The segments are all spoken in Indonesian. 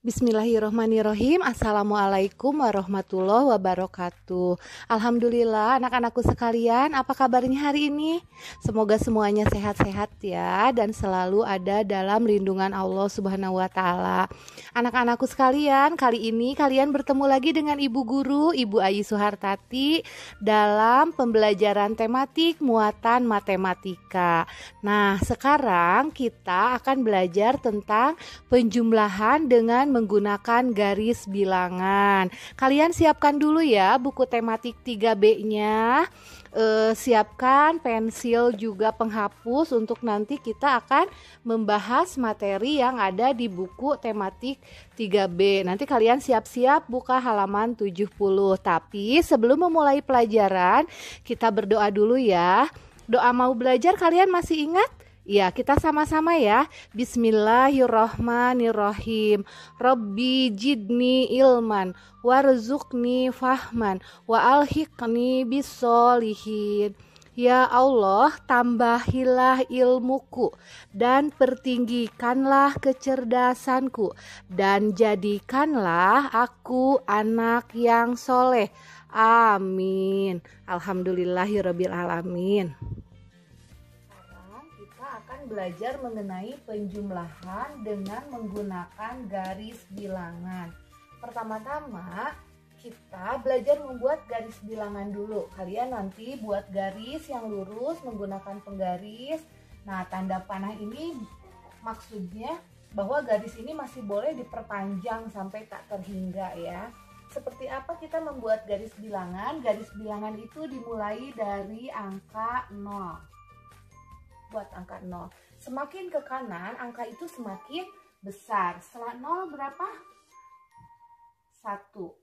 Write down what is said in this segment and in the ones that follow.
Bismillahirrohmanirrohim. Assalamualaikum warahmatullahi wabarakatuh. Alhamdulillah anak-anakku sekalian, apa kabarnya hari ini? Semoga semuanya sehat-sehat ya, dan selalu ada dalam lindungan Allah Subhanahu wa Ta'ala. Anak-anakku sekalian, kali ini kalian bertemu lagi dengan Ibu Guru, Ibu Ayi Suhartati, dalam pembelajaran tematik muatan matematika. Nah, sekarang kita akan belajar tentang penjumlahan dengan menggunakan garis bilangan. Kalian siapkan dulu ya buku tematik 3B-nya. Siapkan pensil juga penghapus untuk nanti kita akan membahas materi yang ada di buku tematik 3B. Nanti kalian siap-siap buka halaman 70. Tapi sebelum memulai pelajaran, kita berdoa dulu ya. Doa mau belajar kalian masih ingat? Ya, kita sama-sama ya. Bismillahirrahmanirrahim. Rabbi jidni ilman, warzuqni fahman, wa alhiqni bisolihin. Ya Allah, tambahilah ilmuku dan pertinggikanlah kecerdasanku dan jadikanlah aku anak yang soleh. Amin. Alhamdulillahirrabbilalamin. Belajar mengenai penjumlahan dengan menggunakan garis bilangan. Pertama-tama kita belajar membuat garis bilangan dulu. Kalian nanti buat garis yang lurus menggunakan penggaris. Nah, tanda panah ini maksudnya bahwa garis ini masih boleh diperpanjang sampai tak terhingga ya. Seperti apa kita membuat garis bilangan? Garis bilangan itu dimulai dari angka 0. Buat angka 0. Semakin ke kanan, angka itu semakin besar. Setelah 0 berapa? 1.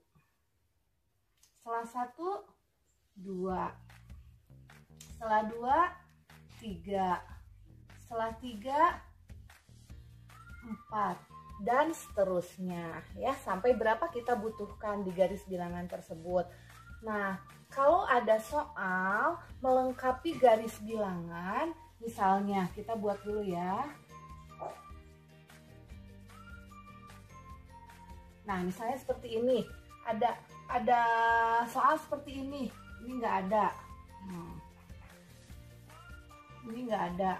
Setelah 1, 2. Setelah 2, 3. Setelah 3, 4. Dan seterusnya. Ya, sampai berapa kita butuhkan di garis bilangan tersebut. Nah, kalau ada soal melengkapi garis bilangan, misalnya kita buat dulu ya. Nah, misalnya seperti ini. Ada soal seperti ini. Ini nggak ada. Ini nggak ada.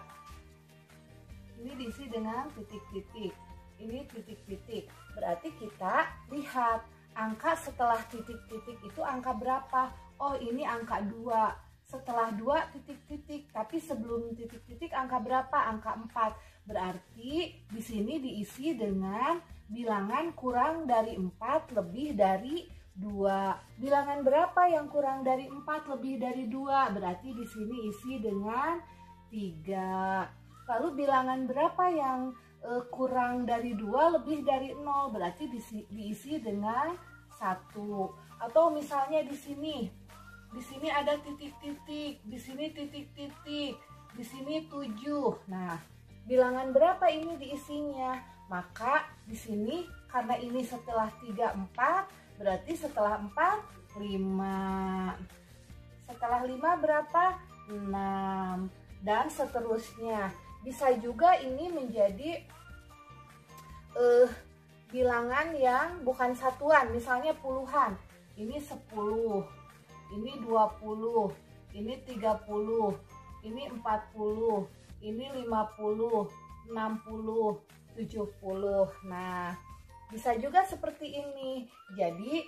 Ini diisi dengan titik-titik. Ini titik-titik. Berarti kita lihat angka setelah titik-titik itu angka berapa? Oh, ini angka 2. Setelah 2 titik-titik, tapi sebelum titik-titik angka berapa? Angka 4. Berarti di sini diisi dengan bilangan kurang dari 4 lebih dari 2. Bilangan berapa yang kurang dari 4 lebih dari 2? Berarti di sini isi dengan 3. Lalu bilangan berapa yang kurang dari 2 lebih dari 0? Berarti diisi dengan 1. Atau misalnya di sini ada titik-titik, di sini titik-titik, di sini 7. Nah, bilangan berapa ini diisinya? Maka di sini karena ini setelah 3 4, berarti setelah 4 5. Setelah 5 berapa? 6. Dan seterusnya. Bisa juga ini menjadi bilangan yang bukan satuan, misalnya puluhan. Ini 10. Ini 20, ini 30, ini 40, ini 50, 60, 70. Nah, bisa juga seperti ini. Jadi,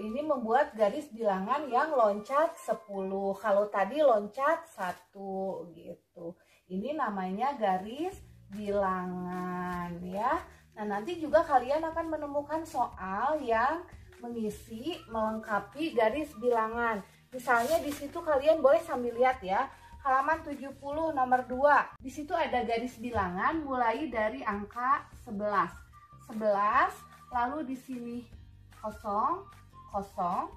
ini membuat garis bilangan yang loncat 10. Kalau tadi loncat 1 gitu. Ini namanya garis bilangan ya. Nah, nanti juga kalian akan menemukan soal yang mengisi melengkapi garis bilangan. Misalnya di situ kalian boleh sambil lihat ya. Halaman 70 nomor 2. Di situ ada garis bilangan mulai dari angka 11. 11, lalu di sini 0, 0.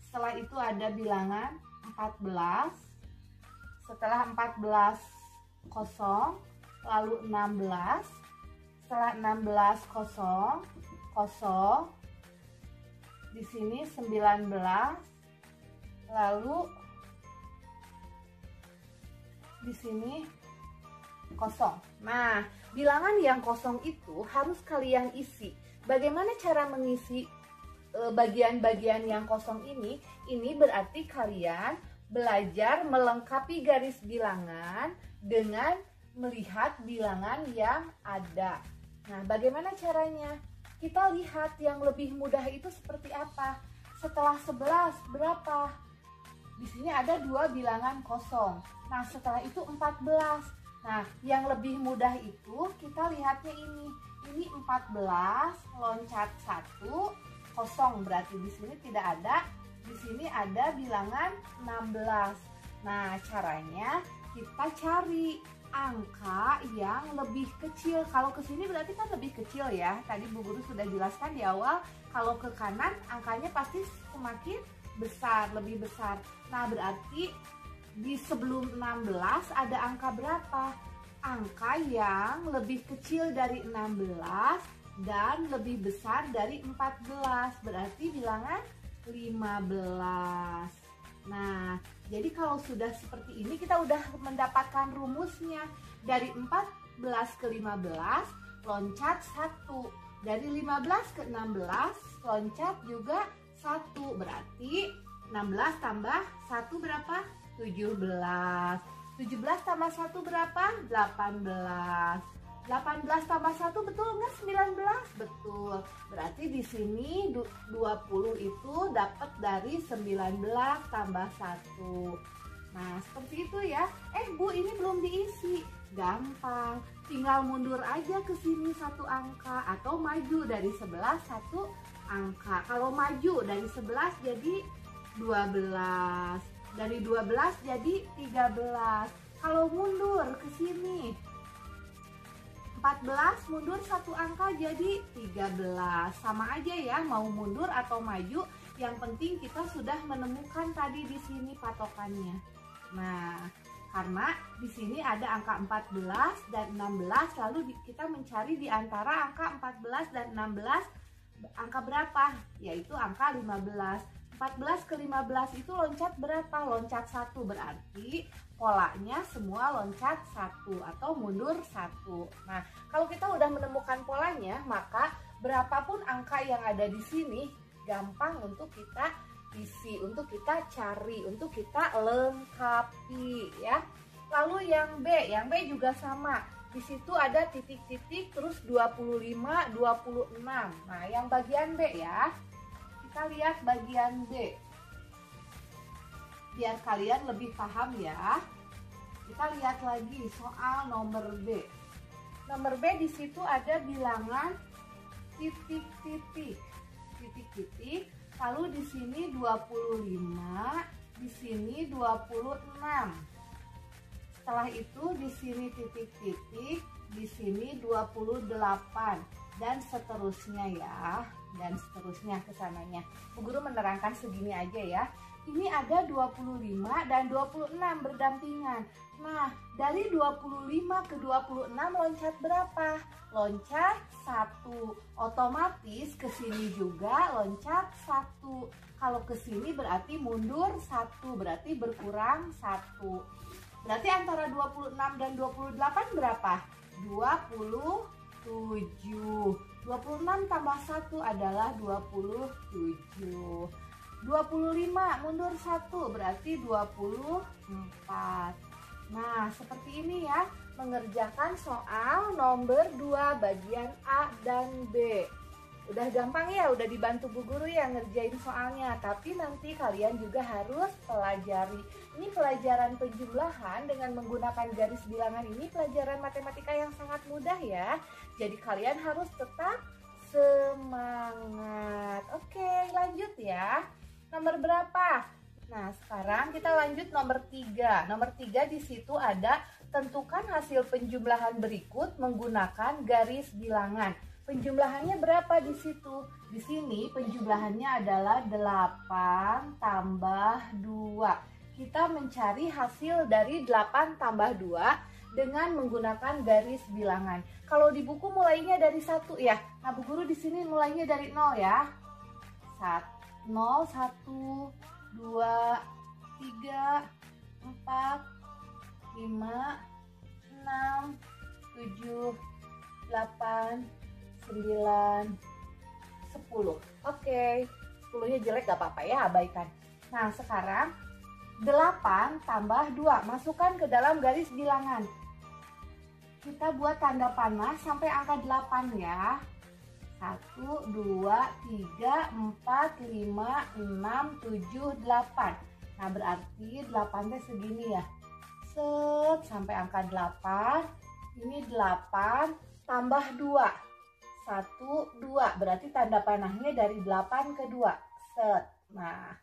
Setelah itu ada bilangan 14. Setelah 14 0, lalu 16. Setelah 16 0, 0. Di sini 19, lalu di sini kosong. Nah, bilangan yang kosong itu harus kalian isi. Bagaimana cara mengisi bagian-bagian yang kosong ini? Ini berarti kalian belajar melengkapi garis bilangan dengan melihat bilangan yang ada. Nah, bagaimana caranya? Kita lihat yang lebih mudah itu seperti apa. Setelah 11 berapa? Di sini ada 2 bilangan kosong. Nah, setelah itu 14. Nah, yang lebih mudah itu kita lihatnya ini. Ini 14 loncat 1 kosong, berarti di sini tidak ada. Di sini ada bilangan 16. Nah, caranya kita cari angka yang lebih kecil. Kalau ke sini berarti kan lebih kecil ya. Tadi Bu Guru sudah jelaskan di awal, kalau ke kanan angkanya pasti semakin besar, lebih besar. Nah, berarti di sebelum 16 ada angka berapa? Angka yang lebih kecil dari 16 dan lebih besar dari 14. Berarti bilangan 15. Nah, jadi kalau sudah seperti ini kita udah mendapatkan rumusnya. Dari 14 ke 15 loncat 1. Dari 15 ke 16 loncat juga 1. Berarti 16 tambah 1 berapa? 17. 17 tambah 1 berapa? 18. 18 tambah 1 betul nggak? 19. Betul. Berarti di sini 20 itu dapat dari 19 tambah 1. Nah, seperti itu ya. Bu, ini belum diisi. Gampang. Tinggal mundur aja ke sini 1 angka atau maju dari 11 1 angka. Kalau maju dari 11 jadi 12. Dari 12 jadi 13. Kalau mundur ke sini 14 mundur 1 angka jadi 13. Sama aja ya, mau mundur atau maju, yang penting kita sudah menemukan tadi di sini patokannya. Nah, karena di sini ada angka 14 dan 16, lalu kita mencari di antara angka 14 dan 16 angka berapa? Yaitu angka 15. 14 ke 15 itu loncat berapa? Loncat 1, berarti polanya semua loncat 1 atau mundur 1. Nah, kalau kita udah menemukan polanya, maka berapapun angka yang ada di sini gampang untuk kita isi, untuk kita cari, untuk kita lengkapi ya. Lalu yang B juga sama. Di situ ada titik-titik terus 25, 26. Nah, yang bagian B ya. Kita lihat bagian B. Biar kalian lebih paham ya. Kita lihat lagi soal nomor B. Nomor B di situ ada bilangan titik-titik. Titik-titik. Lalu di sini 25, di sini 26. Setelah itu di sini titik-titik, di sini 28 dan seterusnya ya. Dan seterusnya ke sananya. Bu Guru menerangkan segini aja ya. Ini ada 25 dan 26 berdampingan. Nah, dari 25 ke 26 loncat berapa? Loncat 1. Otomatis ke sini juga loncat 1. Kalau ke sini berarti mundur 1, berarti berkurang 1. Berarti antara 26 dan 28 berapa? 27. 26 tambah 1 adalah 27. 25 mundur 1 berarti 24. Nah, seperti ini ya, mengerjakan soal nomor 2 bagian A dan B. Udah gampang ya, udah dibantu Bu Guru ya ngerjain soalnya. Tapi nanti kalian juga harus pelajari. Ini pelajaran penjumlahan dengan menggunakan garis bilangan, ini pelajaran matematika yang sangat mudah ya. Jadi kalian harus tetap semangat. Oke, lanjut ya. Nomor berapa? Nah, sekarang kita lanjut nomor 3. Nomor 3 di situ ada tentukan hasil penjumlahan berikut menggunakan garis bilangan. Penjumlahannya berapa di situ? Di sini penjumlahannya adalah 8 tambah 2. Kita mencari hasil dari 8 tambah 2 dengan menggunakan garis bilangan. Kalau di buku mulainya dari 1 ya. Nah, Bu Guru di sini mulainya dari 0 ya. 0, 1, 2, 3, 4, 5, 6, 6, 7, 8, 9, 10. Oke, 10-nya jelek gak apa-apa ya, abaikan. Nah, sekarang 8 tambah 2, masukkan ke dalam garis bilangan. Kita buat tanda panah sampai angka 8 ya. 1, 2, 3, 4, 5, 6, 7, 8. Nah, berarti 8-nya segini ya. Set, sampai angka 8. Ini 8 tambah 2. 1, 2. Berarti tanda panahnya dari 8 ke 2. Set. Nah,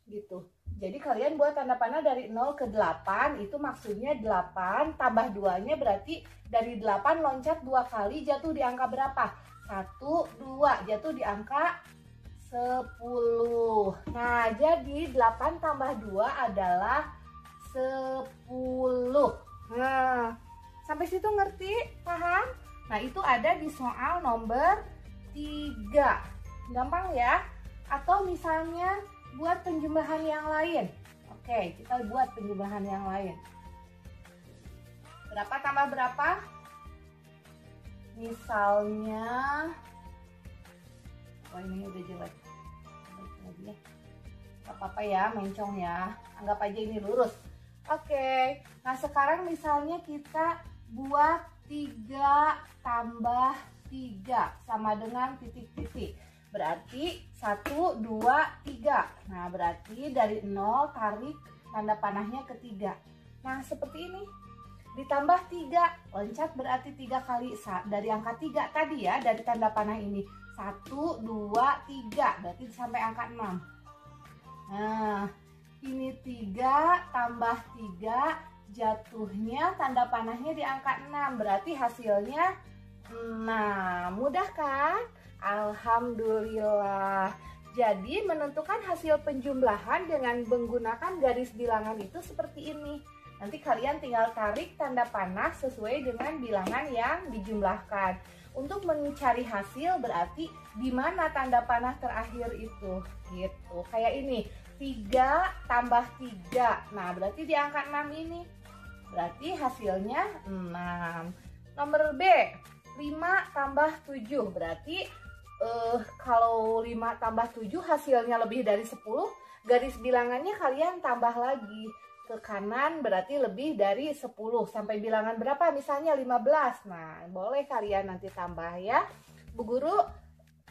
gitu. Jadi kalian buat tanda panah dari 0 ke 8, itu maksudnya 8 tambah 2-nya berarti dari 8 loncat 2 kali jatuh di angka berapa? 1, 2, jatuh di angka 10. Nah, jadi 8 tambah 2 adalah 10. Nah, sampai situ ngerti? Paham? Nah, itu ada di soal nomor 3. Gampang ya? Atau misalnya buat penjumlahan yang lain. Oke, kita buat penjumlahan yang lain. Berapa tambah berapa? Misalnya, oh ini udah jelek. Lagi ya. Gak apa-apa ya, mencong ya. Anggap aja ini lurus. Oke, nah sekarang misalnya kita buat 3 tambah 3 sama dengan titik-titik. Berarti 1, 2, 3. Nah, berarti dari 0 tarik tanda panahnya ke 3. Nah, seperti ini. Ditambah 3, loncat berarti 3 kali dari angka 3 tadi ya, dari tanda panah ini. 1, 2, 3. Berarti sampai angka 6. Nah, ini 3 tambah 3, jatuhnya tanda panahnya di angka 6. Berarti hasilnya 6. Mudah kan? Alhamdulillah. Jadi menentukan hasil penjumlahan dengan menggunakan garis bilangan itu seperti ini. Nanti kalian tinggal tarik tanda panah sesuai dengan bilangan yang dijumlahkan. Untuk mencari hasil berarti di mana tanda panah terakhir itu. Gitu. Kayak ini, 3 tambah 3. Nah, berarti di angka 6 ini. Berarti hasilnya 6. Nomor B, 5 tambah 7. Berarti kalau 5 tambah 7 hasilnya lebih dari 10, garis bilangannya kalian tambah lagi ke kanan, berarti lebih dari 10. Sampai bilangan berapa? Misalnya 15. Nah, boleh kalian nanti tambah ya. Bu Guru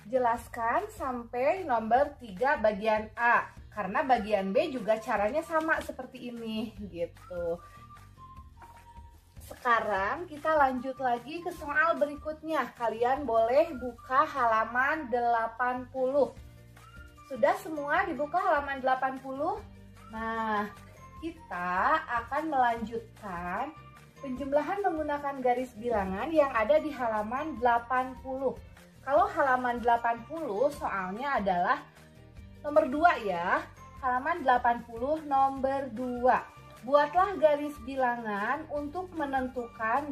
jelaskan sampai nomor 3 bagian A, karena bagian B juga caranya sama seperti ini gitu. Sekarang kita lanjut lagi ke soal berikutnya. Kalian boleh buka halaman 80. Sudah semua dibuka halaman 80? Nah, kita akan melanjutkan penjumlahan menggunakan garis bilangan yang ada di halaman 80. Kalau halaman 80 soalnya adalah nomor 2 ya. Halaman 80 nomor 2. Buatlah garis bilangan untuk menentukan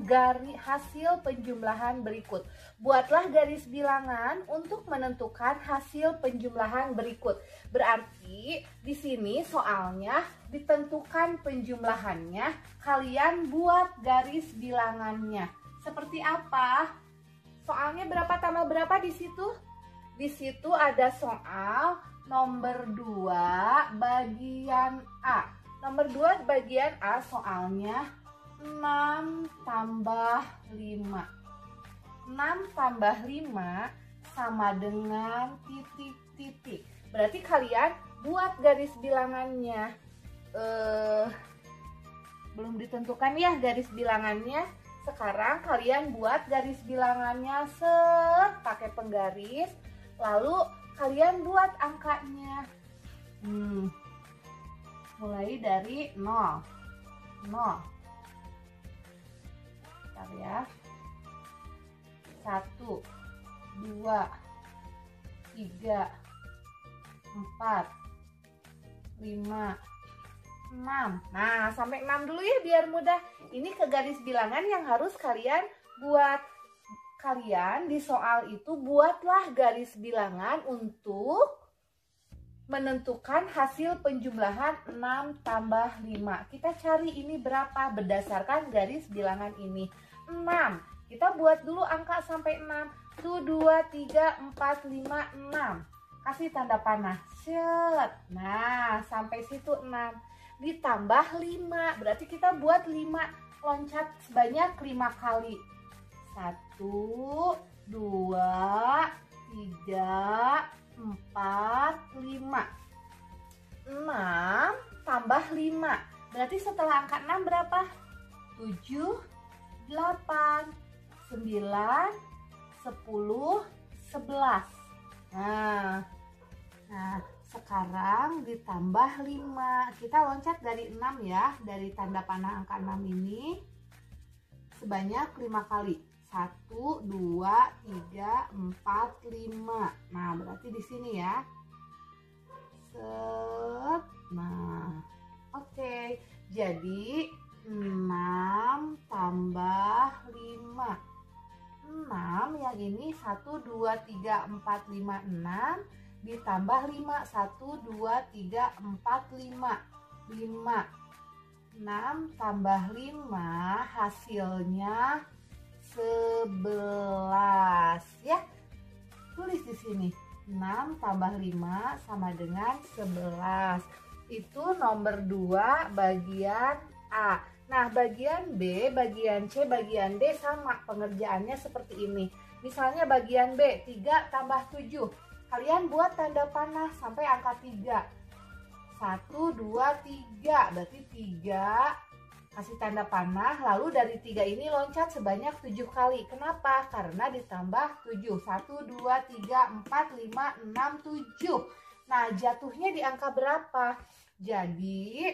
hasil penjumlahan berikut. Buatlah garis bilangan untuk menentukan hasil penjumlahan berikut. Berarti di sini soalnya ditentukan penjumlahannya, kalian buat garis bilangannya. Seperti apa? Soalnya berapa tambah berapa di situ? Di situ ada soal nomor 2 bagian A. Nomor 2 bagian A soalnya 6 tambah 5. 6 tambah 5 sama dengan titik-titik. Berarti kalian buat garis bilangannya. Belum ditentukan ya garis bilangannya. Sekarang kalian buat garis bilangannya pakai penggaris. Lalu kalian buat angkanya. Mulai dari 0. Bentar ya. 1, 2, 3, 4, 5, 6. Nah, sampai 6 dulu ya biar mudah. Ini ke garis bilangan yang harus kalian buat. Kalian di soal itu buatlah garis bilangan untuk menentukan hasil penjumlahan 6 tambah 5. Kita cari ini berapa berdasarkan garis bilangan ini. 6. Kita buat dulu angka sampai 6. 1, 2, 3, 4, 5, 6. Kasih tanda panah. Set. Nah, sampai situ 6. Ditambah 5. Berarti kita buat 5. Loncat sebanyak 5 kali. 1, 2, 3, 4, 5. 6 tambah 5. Berarti setelah angka 6 berapa? 7, 8, 9, 10, 11. Nah, sekarang ditambah 5. Kita loncat dari 6 ya. Dari tanda panah angka 6 ini sebanyak 5 kali. 1, 2, 3, 4, 5. Nah, berarti di sini ya. Set. Nah, oke. Jadi 6 tambah 5. 6 yang ini 1, 2, 3, 4, 5, 6 ditambah 5. 1, 2, 3, 4, 5. 5. 6 tambah 5 hasilnya 11 ya. Tulis di sini 6 tambah 5 sama dengan 11. Itu nomor 2 bagian A. Nah, bagian B, bagian C, bagian D sama pengerjaannya seperti ini. Misalnya bagian B 3 tambah 7. Kalian buat tanda panah sampai angka 3. 1, 2, 3. Berarti 3. Kasih tanda panah, lalu dari 3 ini loncat sebanyak 7 kali. Kenapa? Karena ditambah 7. 1, 2, 3, 4, 5, 6, 7. Nah, jatuhnya di angka berapa? Jadi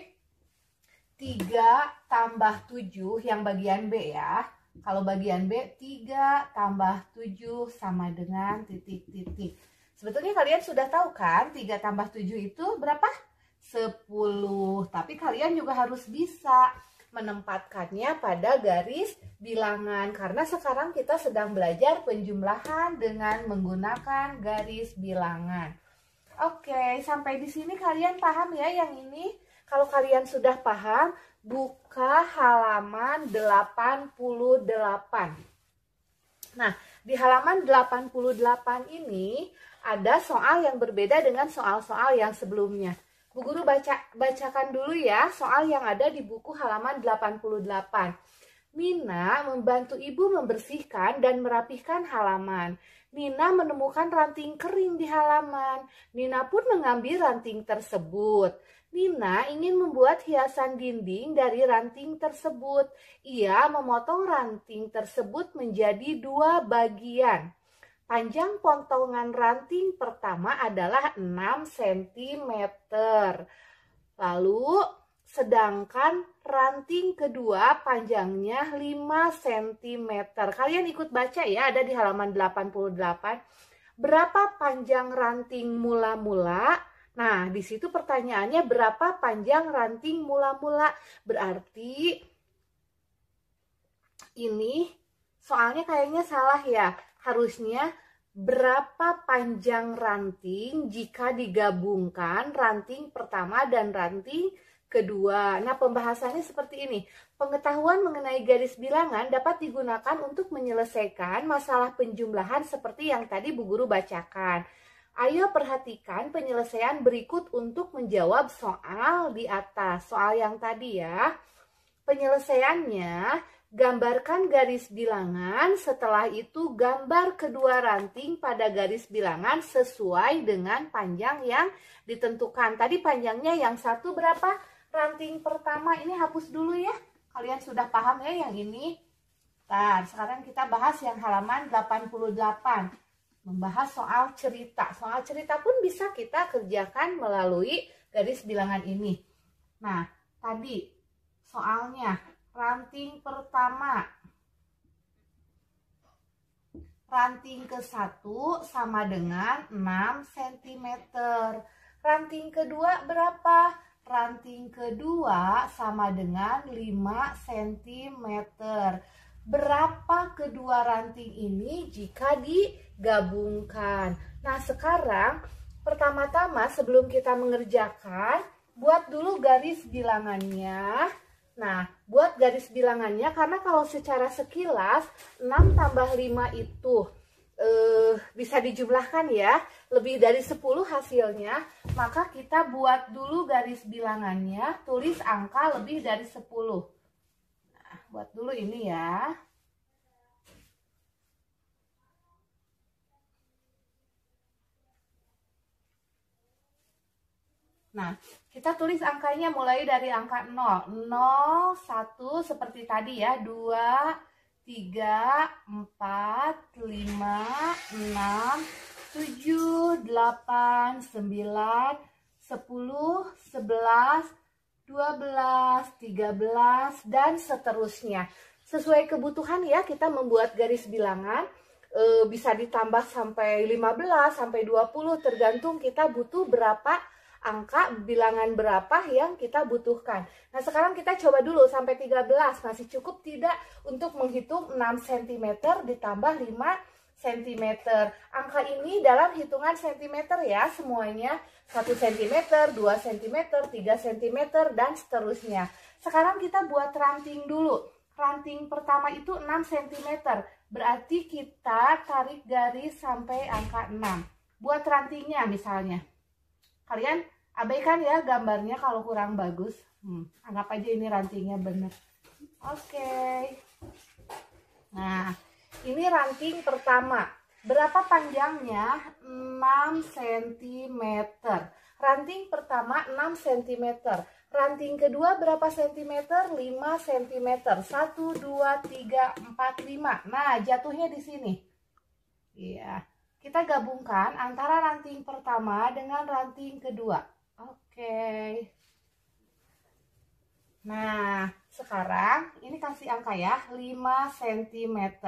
3 tambah 7 yang bagian B ya. Kalau bagian B 3 tambah 7 sama dengan titik-titik. Sebetulnya kalian sudah tahu kan 3 tambah 7 itu berapa? 10. Tapi kalian juga harus bisa menempatkannya pada garis bilangan karena sekarang kita sedang belajar penjumlahan dengan menggunakan garis bilangan. Oke, sampai di sini kalian paham ya yang ini? Kalau kalian sudah paham, buka halaman 88. Nah, di halaman 88 ini ada soal yang berbeda dengan soal-soal yang sebelumnya. Bu Guru bacakan dulu ya soal yang ada di buku halaman 88. Mina membantu ibu membersihkan dan merapihkan halaman. Nina menemukan ranting kering di halaman. Nina pun mengambil ranting tersebut. Nina ingin membuat hiasan dinding dari ranting tersebut. Ia memotong ranting tersebut menjadi 2 bagian. Panjang potongan ranting pertama adalah 6 cm. Lalu sedangkan ranting kedua panjangnya 5 cm. Kalian ikut baca ya, ada di halaman 88. Berapa panjang ranting mula-mula? Nah, di situ pertanyaannya berapa panjang ranting mula-mula? Berarti ini soalnya kayaknya salah ya. Harusnya berapa panjang ranting jika digabungkan ranting pertama dan ranting kedua. Nah, pembahasannya seperti ini. Pengetahuan mengenai garis bilangan dapat digunakan untuk menyelesaikan masalah penjumlahan seperti yang tadi Bu Guru bacakan. Ayo perhatikan penyelesaian berikut untuk menjawab soal di atas. Soal yang tadi ya. Penyelesaiannya, gambarkan garis bilangan, setelah itu gambar kedua ranting pada garis bilangan sesuai dengan panjang yang ditentukan. Tadi panjangnya yang satu berapa? Ranting pertama ini hapus dulu ya. Kalian sudah paham ya yang ini? Nah, sekarang kita bahas yang halaman 88. Membahas soal cerita. Soal cerita pun bisa kita kerjakan melalui garis bilangan ini. Nah, tadi soalnya ranting pertama, ranting ke-1 sama dengan 6 cm. Ranting kedua berapa? Ranting kedua sama dengan 5 cm. Berapa kedua ranting ini jika digabungkan? Nah, sekarang Pertama-tama sebelum kita mengerjakan, buat dulu garis bilangannya. Nah, buat garis bilangannya karena kalau secara sekilas 6 tambah 5 itu bisa dijumlahkan ya, lebih dari 10 hasilnya, maka kita buat dulu garis bilangannya, tulis angka lebih dari 10. Nah, buat dulu ini ya. Nah, kita tulis angkanya mulai dari angka 0. 0, 1 seperti tadi ya, 2, 3, 4, 5, 6, 7, 8, 9, 10, 11, 12, 13, dan seterusnya. Sesuai kebutuhan ya, kita membuat garis bilangan. Bisa ditambah sampai 15, sampai 20, tergantung kita butuh berapa angka bilangan berapa yang kita butuhkan. Nah, sekarang kita coba dulu sampai 13. Masih cukup tidak untuk menghitung 6 cm ditambah 5 cm. Angka ini dalam hitungan cm ya, semuanya 1 cm, 2 cm, 3 cm, dan seterusnya. Sekarang kita buat ranting dulu. Ranting pertama itu 6 cm. Berarti kita tarik garis sampai angka 6. Buat rantingnya misalnya. Kalian abaikan ya gambarnya kalau kurang bagus. Anggap aja ini rantingnya bener. Oke. Nah, ini ranting pertama. Berapa panjangnya? 6 cm. Ranting pertama 6 cm. Ranting kedua berapa cm? 5 cm. 1, 2, 3, 4, 5. Nah, jatuhnya di sini. Iya. Kita gabungkan antara ranting pertama dengan ranting kedua. Oke. Nah, sekarang ini kasih angka ya, 5 cm.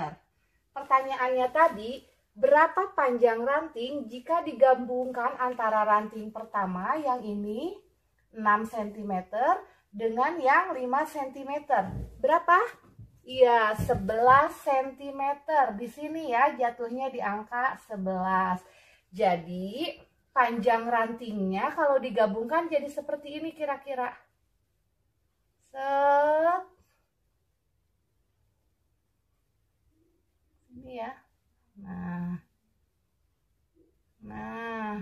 Pertanyaannya tadi, berapa panjang ranting jika digabungkan antara ranting pertama yang ini 6 cm dengan yang 5 cm? Berapa? Iya, 11 cm. Di sini ya, jatuhnya di angka 11. Jadi, panjang rantingnya kalau digabungkan jadi seperti ini kira-kira. Set. Ini ya. Nah.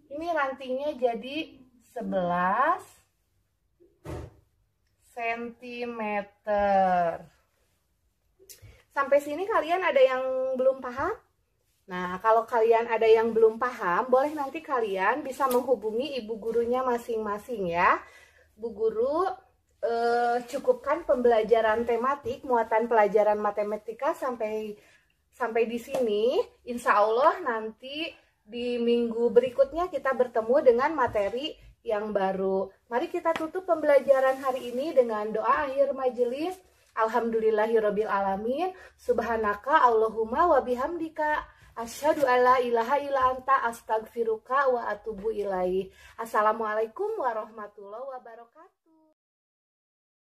Ini rantingnya jadi 11 cm. Sampai sini kalian ada yang belum paham? Nah, kalau kalian ada yang belum paham, boleh nanti kalian bisa menghubungi ibu gurunya masing-masing ya. Bu Guru cukupkan pembelajaran tematik, muatan pelajaran matematika sampai di sini. Insya Allah nanti di minggu berikutnya kita bertemu dengan materi yang baru. Mari kita tutup pembelajaran hari ini dengan doa akhir majelis. Alhamdulillahirabbil alamin. Subhanaka Allahumma wa bihamdika asyhadu alla ilaha illa anta astaghfiruka wa atubu ilaih. Assalamualaikum warahmatullahi wabarakatuh.